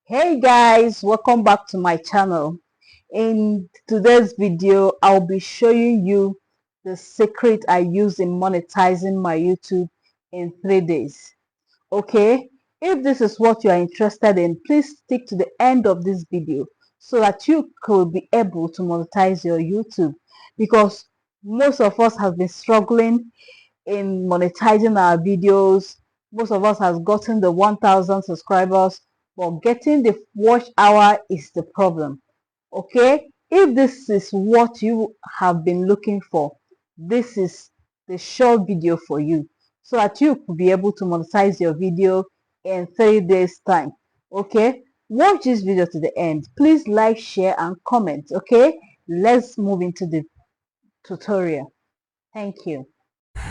Hey guys, welcome back to my channel. In today's video, I'll be showing you the secret I use in monetizing my YouTube in 3 days. Okay, if this is what you are interested in, please stick to the end of this video so that you could be able to monetize your YouTube, because most of us have been struggling in monetizing our videos. Most of us has gotten the 1,000 subscribers, but getting the watch hour is the problem. Okay, if this is what you have been looking for, this is the short video for you, so that you could be able to monetize your video in 3 days time. Okay, watch this video to the end. Please like, share and comment. Okay, let's move into the tutorial. Thank you.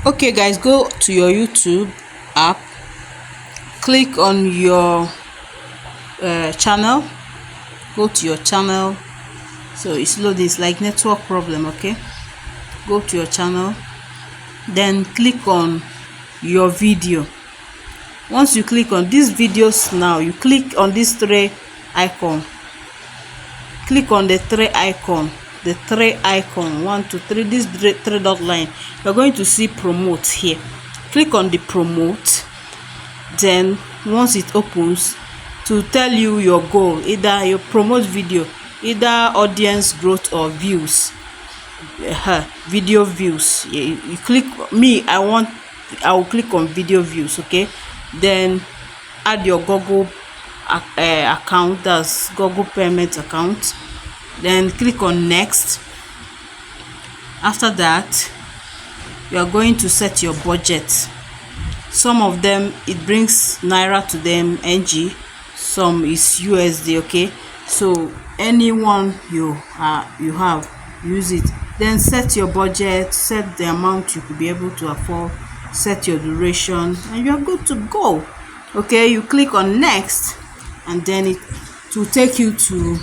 Okay guys, go to your YouTube app, click on your channel, go to your channel. So it's loading, it's like network problem. Okay, go to your channel, then click on your video. Once you click on these videos, now you click on this three icon, click on the three icon 1 2 3, this three dot line. You're going to see promote here. Click on the promote. Then once it opens, to tell you your goal, either your promote video, either audience growth or views, video views. You click me, I will click on video views. Okay, then add your Google account, that's Google payment account. Then click on next. After that, you are going to set your budget. Some of them it brings naira to them, NG, some is USD. Okay, so anyone you have, use it. Then set your budget, set the amount you could be able to afford, set your duration, and you are good to go. Okay, you click on next, and then it will take you to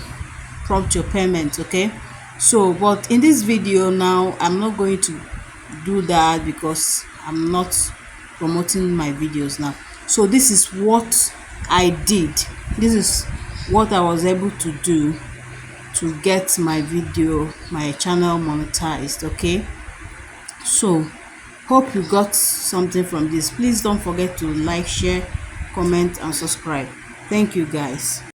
prompt your payment. Okay, so but in this video now, I'm not going to do that because I'm not promoting my videos now. So this is what I did, this is what I was able to do to get my channel monetized. Okay, so hope you got something from this. Please don't forget to like, share, comment and subscribe. Thank you guys.